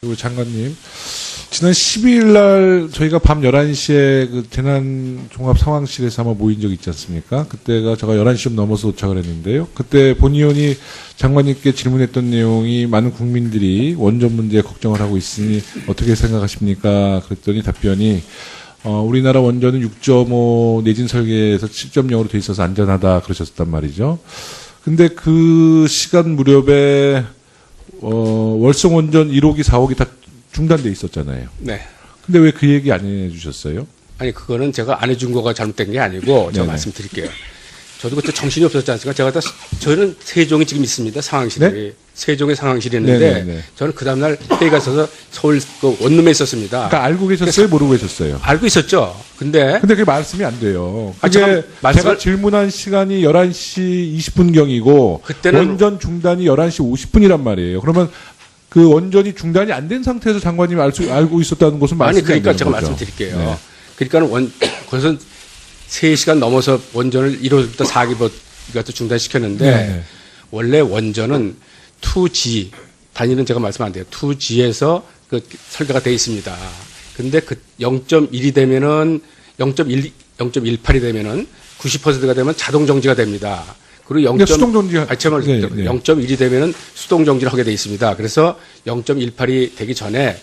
그리고 장관님, 지난 12일 날 저희가 밤 11시에 그 재난종합상황실에서 한번 모인 적이 있지 않습니까? 그때가 제가 11시 좀 넘어서 도착을 했는데요. 그때 본 의원이 장관님께 질문했던 내용이 많은 국민들이 원전 문제에 걱정을 하고 있으니 어떻게 생각하십니까? 그랬더니 답변이 우리나라 원전은 6.5 내진 설계에서 7.0으로 돼 있어서 안전하다 그러셨단 말이죠. 근데 그 시간 무렵에 월성 원전 1호기, 4호기 다 중단돼 있었잖아요. 네. 근데 왜 그 얘기 안 해주셨어요? 아니, 그거는 제가 안 해준 거가 잘못된 게 아니고, 제가 네네. 말씀드릴게요. 저도 그때 정신이 없었지 않습니까? 제가 저는 세종에 지금 있습니다. 상황실이. 네? 세종에 상황실이 있는데, 네네네. 저는 그 다음날 회의가 있어서 서울 그 원룸에 있었습니다. 그러니까 알고 계셨어요? 모르고 계셨어요? 알고 있었죠. 근데 그게 말씀이 안 돼요. 아, 그게 제가 제가 질문한 시간이 11시 20분경이고 그때는 원전 중단이 11시 50분이란 말이에요. 그러면 그 원전이 중단이 안 된 상태에서 장관님이 알고 있었다는 것은 말씀이 아니, 그러니까 안 되는 제가 거죠. 말씀드릴게요. 네. 그러니까 그것은 3시간 넘어서 원전을 1호부터 4기부터 중단시켰는데, 네. 원래 원전은 2G, 단위는 제가 말씀 안 돼요. 2G에서 그 설계가 돼 있습니다. 근데 그 0.1이 되면은 0.18이 되면은 90%가 되면 자동 정지가 됩니다. 그리고 근데 수동 정지가 네. 0.1이 되면은 수동 정지를 하게 돼 있습니다. 그래서 0.18이 되기 전에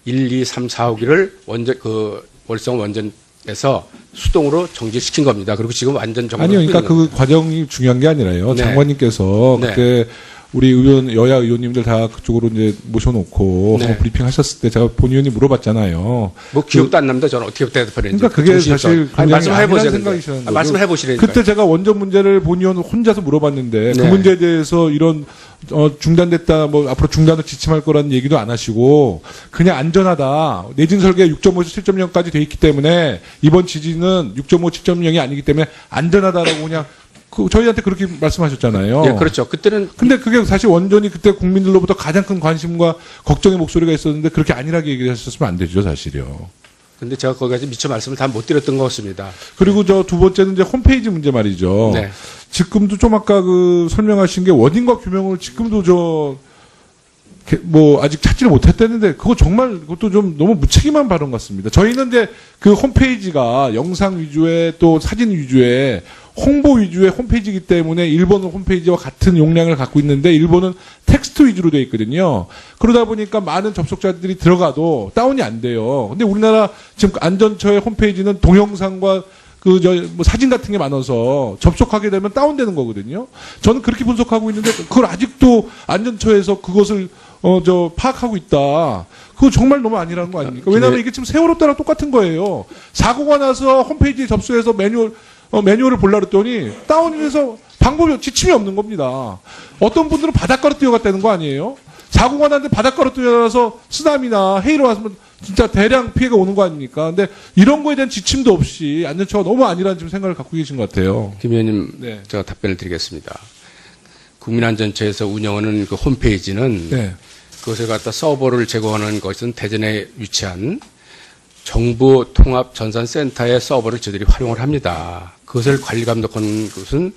1, 2, 3, 4, 5기를 월성 원전에서 수동으로 정지시킨 겁니다. 그리고 지금 완전 정지. 아니요, 그러니까 그 과정이 중요한 게 아니라요. 네. 장관님께서 네. 그때 우리 여야 의원님들 다 그쪽으로 이제 모셔놓고 네. 브리핑 하셨을 때 제가 본 의원이 물어봤잖아요. 뭐 기억도 안 납니다. 저는 어떻게 대답했는지. 그러니까 그게 사실 아니, 말씀해 보세요. 생각이시는 거죠. 말씀해 보시라니까요. 그때 제가 원전 문제를 본 의원 혼자서 물어봤는데 그 네. 문제에 대해서 이런 중단됐다, 뭐 앞으로 중단을 지침할 거라는 얘기도 안 하시고 그냥 안전하다. 내진 설계 6.5에서 7.0까지 돼 있기 때문에 이번 지진은 6.5, 7.0이 아니기 때문에 안전하다라고 그냥 저희한테 그렇게 말씀하셨잖아요. 예, 그렇죠. 그때는 근데 그게 사실 원전이 그때 국민들로부터 가장 큰 관심과 걱정의 목소리가 있었는데 그렇게 안일하게 얘기하셨으면 안 되죠, 사실요. 근데 제가 거기까지 미처 말씀을 다 못 드렸던 것 같습니다. 그리고 저 두 번째는 이제 홈페이지 문제 말이죠. 네. 지금도 좀 아까 설명하신 게 원인과 규명을 지금도 아직 찾지를 못했다는데 그것도 좀 너무 무책임한 발언 같습니다. 저희는 이제 그 홈페이지가 영상 위주의 또 사진 위주의 홍보 위주의 홈페이지이기 때문에 일본은 홈페이지와 같은 용량을 갖고 있는데 일본은 텍스트 위주로 되어 있거든요. 그러다 보니까 많은 접속자들이 들어가도 다운이 안 돼요. 근데 우리나라 지금 안전처의 홈페이지는 동영상과 사진 같은 게 많아서 접속하게 되면 다운되는 거거든요. 저는 그렇게 분석하고 있는데 그걸 아직도 안전처에서 그것을 파악하고 있다. 그거 정말 너무 아니라는 거 아닙니까? 왜냐하면 이게 지금 세월호 때랑 똑같은 거예요. 사고가 나서 홈페이지에 접수해서 매뉴얼을 보려고 했더니 다운해서 지침이 없는 겁니다. 어떤 분들은 바닷가로 뛰어갔다는 거 아니에요? 사고가 났는데 바닷가로 뛰어가서 쓰나미나 해이로 왔으면 진짜 대량 피해가 오는 거 아닙니까? 근데 이런 거에 대한 지침도 없이 안전처가 너무 아니라는 지금 생각을 갖고 계신 것 같아요. 김 의원님, 네. 제가 답변을 드리겠습니다. 국민안전처에서 운영하는 그 홈페이지는 네. 그것을 갖다 서버를 제공하는 것은 대전에 위치한 정부 통합 전산센터의 서버를 저희들이 활용을 합니다. 그것을 관리 감독하는 것은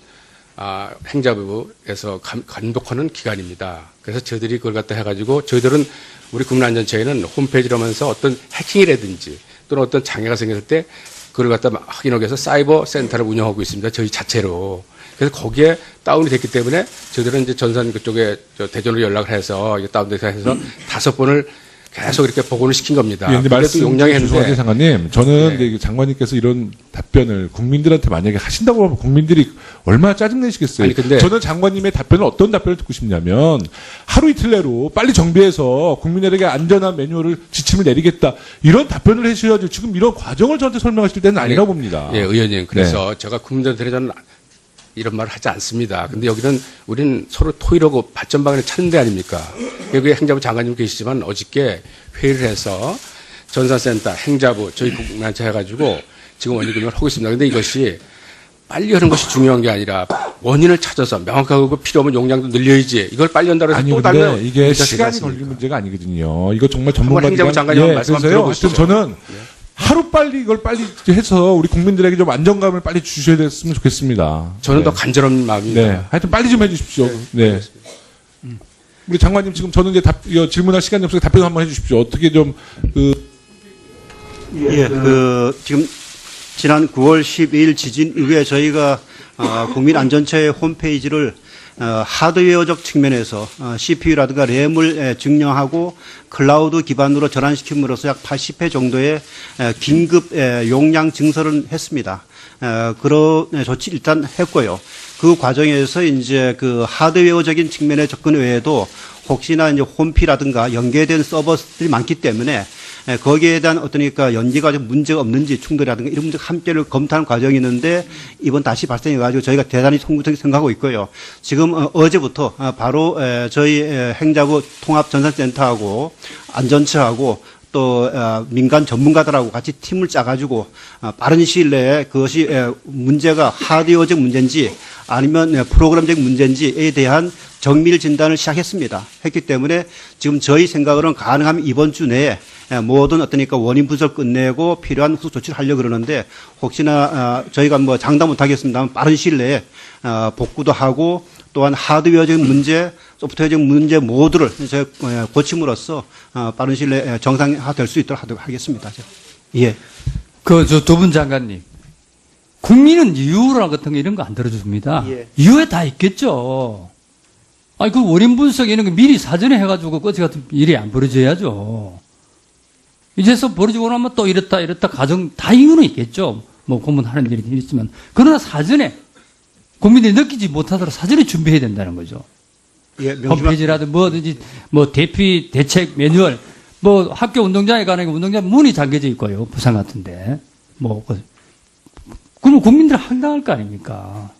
행자부에서 감독하는 기관입니다. 그래서 저희들이 그걸 갖다 해가지고 저희들은 우리 국민안전처에는 홈페이지를 하면서 어떤 해킹이라든지 또는 어떤 장애가 생겼을 때 그걸 갖다 확인하기 위해서 사이버 센터를 운영하고 있습니다. 저희 자체로. 그래서 거기에 다운이 됐기 때문에 저희들은 이제 전산 그쪽에 대전으로 연락을 해서 다운돼서 해서 5번을 계속 이렇게 복원을 시킨 겁니다. 예, 근데 말씀 용량이 죄송한데 장관님, 저는 네. 이제 장관님께서 이런 답변을 국민들한테 만약에 하신다고 하면 국민들이 얼마나 짜증내시겠어요. 아니, 근데 저는 장관님의 답변을 어떤 답변을 듣고 싶냐면 하루 이틀 내로 빨리 정비해서 국민들에게 안전한 매뉴얼을 지침을 내리겠다 이런 답변을 해주셔야죠. 지금 이런 과정을 저한테 설명하실 때는 아니라고 봅니다. 예, 의원님. 그래서 제가 국민들한테 저는 이런 말을 하지 않습니다. 근데 여기는 우리는 서로 토의하고 발전 방안을 찾는 데 아닙니까? 여기 행자부 장관님 계시지만 어저께 회의를 해서 전산센터, 행자부, 저희 국민한테 해가지고 지금 원인 규명을 하고 있습니다. 근데 이것이 빨리 하는 것이 중요한 게 아니라 원인을 찾아서 명확하고 필요하면 용량도 늘려야지. 이걸 빨리 한다고 해서 또 근데 다른 이게 시간이 걸리는 문제가 아니거든요. 이거 정말 전문가들이 행자부 장관님 말씀 한번 들어보시죠. 하여튼 저는 하루 빨리 이걸 빨리 해서 우리 국민들에게 좀 안정감을 빨리 주셔야 됐으면 좋겠습니다. 저는 네. 더 간절한 마음입니다. 네. 하여튼 빨리 좀 해주십시오. 네. 우리 장관님 지금 저는 이제 질문할 시간이 없어서 답변 한번 해주십시오. 어떻게 좀 지금 지난 9월 12일 지진 이후에 저희가 국민안전처의 홈페이지를 하드웨어적 측면에서 CPU라든가 램을 증명하고 클라우드 기반으로 전환시킴으로써 약 80회 정도의 긴급 용량 증설을 했습니다. 그런 조치 일단 했고요. 그 과정에서 이제 그 하드웨어적인 측면의 접근 외에도 혹시나 이제 홈피라든가 연계된 서버들이 많기 때문에 거기에 대한 어떠니까 연계가 좀 문제가 없는지 충돌이라든가 이런 문제 함께를 검토하는 과정이 있는데 이번 다시 발생해가지고 저희가 대단히 송구스럽게 생각하고 있고요. 지금 어제부터 바로 저희 행자부 통합전산센터하고 안전처하고 또 민간 전문가들하고 같이 팀을 짜가지고 빠른 시일 내에 그것이 문제가 하드웨어적 문제인지 아니면 프로그램적 문제인지에 대한 정밀 진단을 시작했습니다. 했기 때문에 지금 저희 생각으로는 가능하면 이번 주 내에 모든 어떠니까 원인 분석 끝내고 필요한 후속 조치를 하려고 그러는데 혹시나 저희가 뭐 장담 못하겠습니다만 빠른 시일 내에 복구도 하고 또한 하드웨어적인 문제, 소프트웨어적인 문제 모두를 저희가 고침으로써 빠른 시일 내에 정상화될 수 있도록 하도록 하겠습니다. 예. 두 분 장관님. 국민은 이유라 같은 거 이런 거 안 들어줍니다. 예. 이유에 다 있겠죠. 아니, 그 원인 분석 이런 거 미리 사전에 해가지고 어제 같은 일이 안 벌어져야죠. 이제서 벌어지고 나면 또 이랬다 가정 다 이유는 있겠죠. 뭐 고문하는 일이 있지만. 그러나 사전에 국민들이 느끼지 못하도록 사전에 준비해야 된다는 거죠. 예, 홈페이지라든 뭐든지 뭐 대피 대책 매뉴얼 뭐 학교 운동장에 가는 게 운동장 문이 잠겨져 있고요. 부산 같은데. 뭐 그러면 국민들 황당할 거 아닙니까?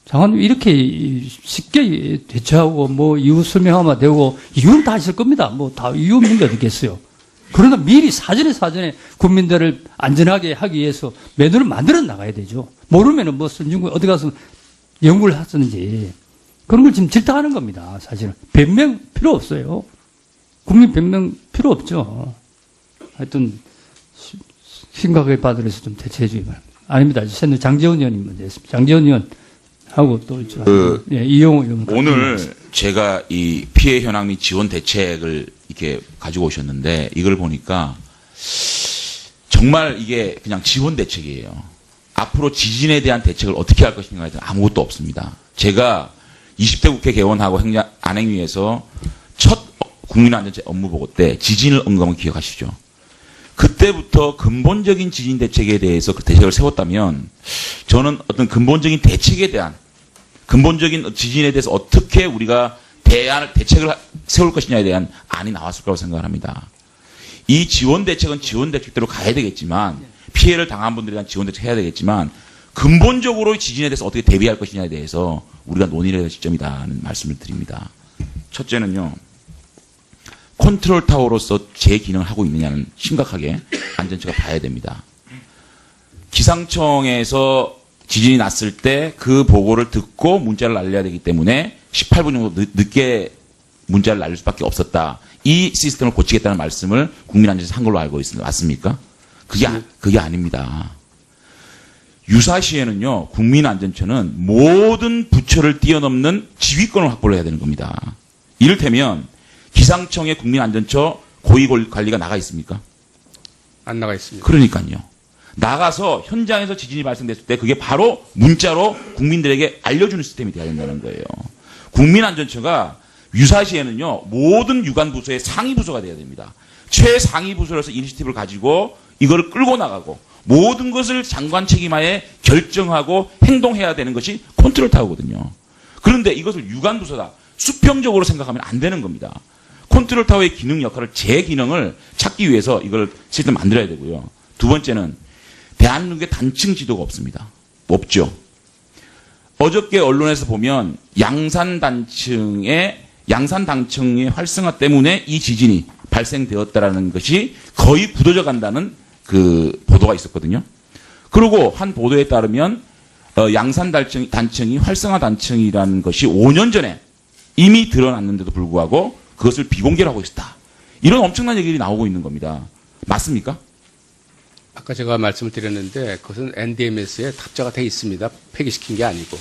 장관님 이렇게 쉽게 대처하고 뭐 이유 설명하면 되고 이유는 다 있을 겁니다. 뭐 다 이유 없는 게 어디 있겠어요. 그러나 미리 사전에 국민들을 안전하게 하기 위해서 매뉴얼을 만들어 나가야 되죠. 모르면은 뭐 선진국 어디 가서 연구를 하셨는지 그런 걸 지금 질타하는 겁니다. 사실은 변명 필요 없어요. 국민 변명 필요 없죠. 하여튼 심각하게 받으려서 좀 대처해 주기 바랍니다. 아닙니다. 장재원 의원님 문제였습니다. 장재원 의원 하고 또 이용호 의원. 오늘 제가 이 피해 현황 및 지원 대책을 이렇게 가지고 오셨는데 이걸 보니까 정말 이게 그냥 지원 대책이에요. 앞으로 지진에 대한 대책을 어떻게 할 것인가에 대한 아무것도 없습니다. 제가 20대 국회 개원하고 안행위에서 첫 국민안전처 업무보고 때 지진을 언급한 기억하시죠? 그때부터 근본적인 지진 대책에 대해서 그 대책을 세웠다면 저는 어떤 근본적인 대책에 대한 근본적인 지진에 대해서 어떻게 우리가 대책을 세울 것이냐에 대한 안이 나왔을 거라고 생각을 합니다. 이 지원 대책은 지원 대책대로 가야 되겠지만 피해를 당한 분들에 대한 지원 대책 해야 되겠지만 근본적으로 지진에 대해서 어떻게 대비할 것이냐에 대해서 우리가 논의를 해야 할 시점이다는 말씀을 드립니다. 첫째는요. 컨트롤 타워로서 제 기능을 하고 있느냐는 심각하게 안전처가 봐야 됩니다. 기상청에서 지진이 났을 때 그 보고를 듣고 문자를 날려야 되기 때문에 18분 정도 늦게 문자를 날릴 수밖에 없었다. 이 시스템을 고치겠다는 말씀을 국민안전처에서 한 걸로 알고 있습니다. 맞습니까? 그게 아닙니다. 유사시에는요, 국민안전처는 모든 부처를 뛰어넘는 지휘권을 확보를 해야 되는 겁니다. 이를테면 기상청의 국민안전처 고위관리가 나가 있습니까? 안 나가 있습니다. 그러니까요. 나가서 현장에서 지진이 발생됐을 때 그게 바로 문자로 국민들에게 알려주는 시스템이 돼야 된다는 거예요. 국민안전처가 유사시에는요, 모든 유관부서의 상위부서가 돼야 됩니다. 최상위 부서로서 이니시티브를 가지고 이거를 끌고 나가고 모든 것을 장관 책임하에 결정하고 행동해야 되는 것이 컨트롤 타워거든요. 그런데 이것을 유관부서다. 수평적으로 생각하면 안 되는 겁니다. 컨트롤 타워의 기능 역할을 제 기능을 찾기 위해서 이걸 시스템 만들어야 되고요. 두 번째는 대한민국에 단층 지도가 없습니다. 없죠. 어저께 언론에서 보면 양산 단층의 활성화 때문에 이 지진이 발생되었다라는 것이 거의 부도져 간다는 그 보도가 있었거든요. 그리고 한 보도에 따르면 양산 단층이 활성화 단층이라는 것이 5년 전에 이미 드러났는데도 불구하고 그것을 비공개를 하고 있었다. 이런 엄청난 얘기들이 나오고 있는 겁니다. 맞습니까? 아까 제가 말씀을 드렸는데 그것은 NDMS에 탑재가 돼 있습니다. 폐기시킨 게 아니고.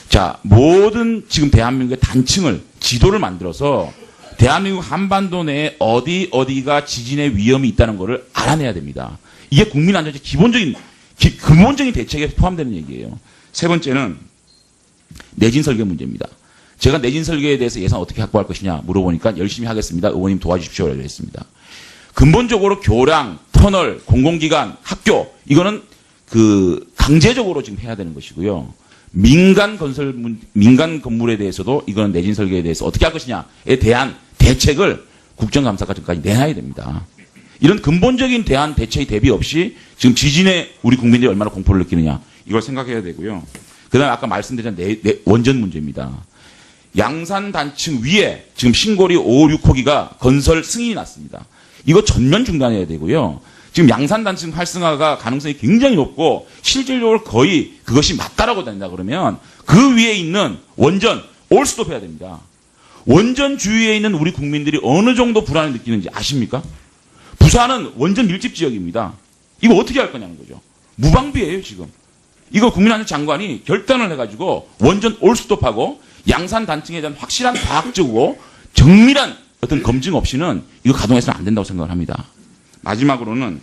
자, 모든 지금 대한민국의 단층을 지도를 만들어서 대한민국 한반도 내에 어디가 지진의 위험이 있다는 것을 알아내야 됩니다. 이게 국민안전체 근본적인 대책에 포함되는 얘기예요. 세 번째는 내진 설계 문제입니다. 제가 내진 설계에 대해서 예산 어떻게 확보할 것이냐 물어보니까 열심히 하겠습니다. 의원님 도와주십시오라고 했습니다. 근본적으로 교량, 터널, 공공기관, 학교 이거는 강제적으로 지금 해야 되는 것이고요. 민간 건물에 대해서도 이거는 내진 설계에 대해서 어떻게 할 것이냐에 대한 대책을 국정감사까지 내놔야 됩니다. 이런 근본적인 대안 대책이 대비 없이 지금 지진에 우리 국민들이 얼마나 공포를 느끼느냐 이걸 생각해야 되고요. 그다음에 아까 말씀드린 원전 문제입니다. 양산 단층 위에 지금 신고리 5, 6호기가 건설 승인이 났습니다. 이거 전면 중단해야 되고요. 지금 양산 단층 활성화가 가능성이 굉장히 높고 실질적으로 거의 그것이 맞다라고 된다 그러면 그 위에 있는 원전 올스톱해야 됩니다. 원전 주위에 있는 우리 국민들이 어느 정도 불안을 느끼는지 아십니까? 부산은 원전 밀집 지역입니다. 이거 어떻게 할 거냐는 거죠. 무방비예요 지금. 이거 국민안전 장관이 결단을 해가지고 원전 올스톱하고 양산 단층에 대한 확실한 과학적이고 정밀한 어떤 검증 없이는 이거 가동해서는 안 된다고 생각을 합니다. 마지막으로는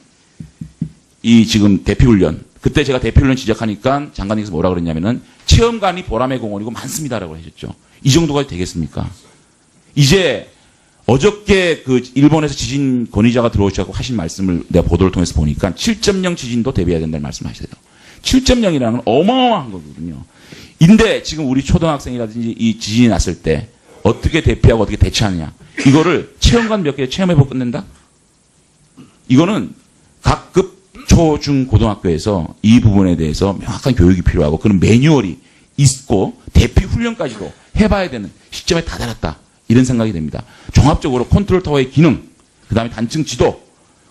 이 지금 대피훈련. 그때 제가 대피훈련 지적하니까 장관님께서 뭐라 그랬냐면은 체험관이 보람의 공원이고 많습니다라고 하셨죠. 이 정도가 되겠습니까? 이제 어저께 일본에서 지진 권위자가 들어오셔서 하신 말씀을 내가 보도를 통해서 보니까 7.0 지진도 대비해야 된다는 말씀하세요. 7.0이라는 건 어마어마한 거거든요. 인데 지금 우리 초등학생이라든지 이 지진이 났을 때 어떻게 대피하고 어떻게 대처하느냐. 이거를 체험관 몇 개 체험해보고 끝낸다? 이거는 각급 초, 중, 고등학교에서 이 부분에 대해서 명확한 교육이 필요하고 그런 매뉴얼이 있고 대피 훈련까지도 해봐야 되는 시점에 다다랐다. 이런 생각이 됩니다. 종합적으로 컨트롤 타워의 기능, 그 다음에 단층 지도,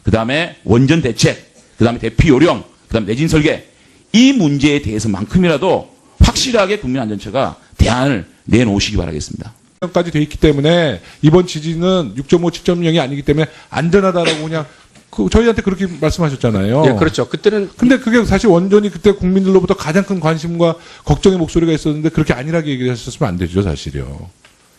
그 다음에 원전 대책, 그 다음에 대피 요령, 그 다음에 내진 설계 이 문제에 대해서만큼이라도 확실하게 국민안전처가 대안을 내놓으시기 바라겠습니다. 까지 돼 있기 때문에 이번 지진은 6.5, 7.0이 아니기 때문에 안전하다라고 그냥 저희한테 그렇게 말씀하셨잖아요. 예, 그렇죠. 그때는 근데 그게 사실 원전이 그때 국민들로부터 가장 큰 관심과 걱정의 목소리가 있었는데 그렇게 안일하게 얘기하셨으면 안 되죠, 사실요.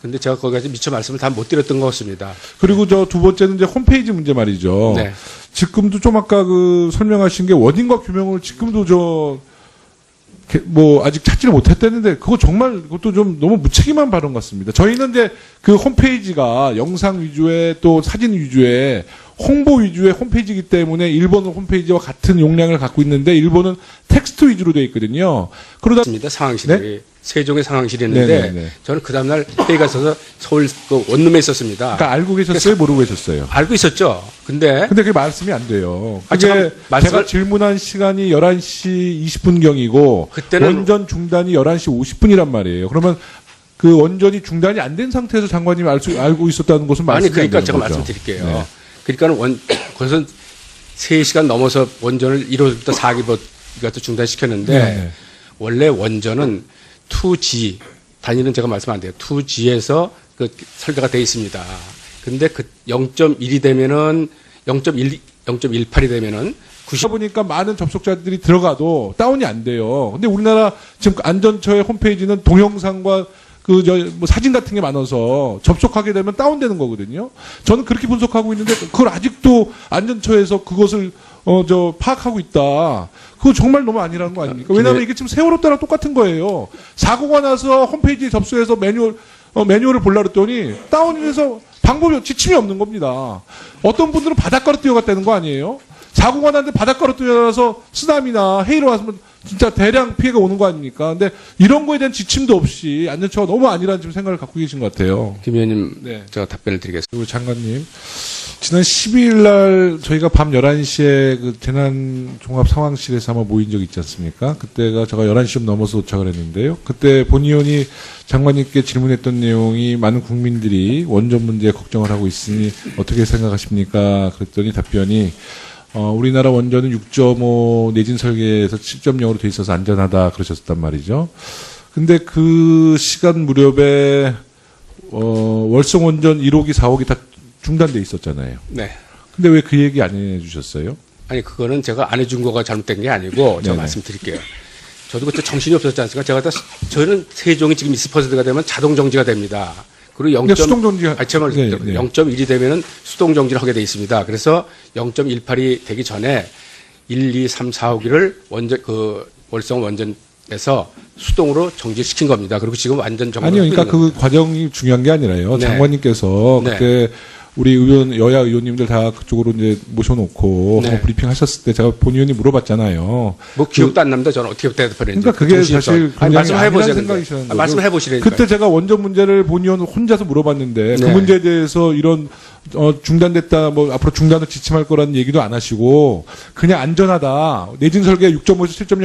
근데 제가 거기까지 미처 말씀을 다 못 드렸던 것 같습니다. 그리고 저 두 번째는 이제 홈페이지 문제 말이죠. 네. 지금도 좀 아까 설명하신 게 원인과 규명을 지금도 아직 찾지를 못했다는데 그것도 좀 너무 무책임한 발언 같습니다. 저희는 이제 그 홈페이지가 영상 위주의 또 사진 위주의 홍보 위주의 홈페이지이기 때문에 일본 홈페이지와 같은 용량을 갖고 있는데 일본은 텍스트 위주로 되어 있거든요. 그러다 있습니다. 상황실이 네? 세종의 상황실이었는데 네네네. 저는 그 다음날 회의가 있어서 서울 원룸에 있었습니다. 그러니까 알고 계셨어요? 모르고 계셨어요? 알고 있었죠. 근데 그게 말씀이 안 돼요. 아, 그게 잠깐 제가 질문한 시간이 11시 20분경이고 그때는 원전 중단이 11시 50분이란 말이에요. 그러면 그 원전이 중단이 안 된 상태에서 장관님이 알고 있었다는 것은 말씀이 아니 그러니까 안 되는 제가 거죠. 말씀드릴게요. 네. 그러니까는 거기서 3시간 넘어서 원전을 1호부터 4기부터 중단시켰는데 네. 원래 원전은 2G 단위는 제가 말씀 안 돼요. 2G에서 그 설계가 돼 있습니다. 근데 그 0.1이 되면은 0.18이 되면은 보니까 많은 접속자들이 들어가도 다운이 안 돼요. 근데 우리나라 지금 안전처의 홈페이지는 동영상과 사진 같은 게 많아서 접속하게 되면 다운되는 거거든요. 저는 그렇게 분석하고 있는데 그걸 아직도 안전처에서 그것을 파악하고 있다. 그거 정말 너무 아니라는 거 아닙니까? 왜냐하면 이게 지금 세월호 때랑 똑같은 거예요. 사고가 나서 홈페이지에 접수해서 매뉴얼을 보려고 했더니 다운이 돼서 지침이 없는 겁니다. 어떤 분들은 바닷가로 뛰어갔다는 거 아니에요? 사고가 났는데 바닷가로 뛰어나서 쓰나미나 헤이로 왔으면 진짜 대량 피해가 오는 거 아닙니까? 근데 이런 거에 대한 지침도 없이 안전처가 너무 아니라는 지금 생각을 갖고 계신 것 같아요. 김 의원님 네. 제가 답변을 드리겠습니다. 그리고 장관님, 지난 12일 날 저희가 밤 11시에 그 재난종합상황실에서 아마 모인 적이 있지 않습니까? 그때가 제가 11시 좀 넘어서 도착을 했는데요. 그때 본 의원이 장관님께 질문했던 내용이 많은 국민들이 원전 문제에 걱정을 하고 있으니 어떻게 생각하십니까? 그랬더니 답변이 우리나라 원전은 6.5 내진 설계에서 7.0으로 돼 있어서 안전하다 그러셨단 말이죠. 근데 그 시간 무렵에 월성 원전 1호기, 4호기 다 중단돼 있었잖아요. 네. 근데 왜 그 얘기 안 해주셨어요? 아니 그거는 제가 안 해준 거가 잘못된 게 아니고 제가 네네. 말씀드릴게요. 저도 그때 정신이 없었지 않습니까? 저는 세종이 지금 20%가 되면 자동 정지가 됩니다. 그리고 그러니까 수동 정지. 네, 네. 0.1이 되면은 수동 정지를 하게 돼 있습니다. 그래서 0.18이 되기 전에 1, 2, 3, 4, 5기를 월성 원전에서 수동으로 정지시킨 겁니다. 그리고 지금 완전 정지. 아니요, 그러니까 그 과정이 중요한 게 아니라요. 네. 장관님께서 네. 그때 우리 여야 의원님들 다 그쪽으로 이제 모셔놓고 네. 한번 브리핑 하셨을 때 제가 본 의원이 물어봤잖아요. 뭐 기억도 안 납니다. 저는 어떻게 대답했는지. 그러니까 그게 사실 굉장히 말씀해 보세요. 아니라는 생각이시는 거죠. 말씀해 보시라니까. 그때 제가 원전 문제를 본 의원 혼자서 물어봤는데 그 네. 문제에 대해서 이런 중단됐다, 뭐 앞으로 중단을 지침할 거라는 얘기도 안 하시고 그냥 안전하다. 내진 설계 6.5에서 7.0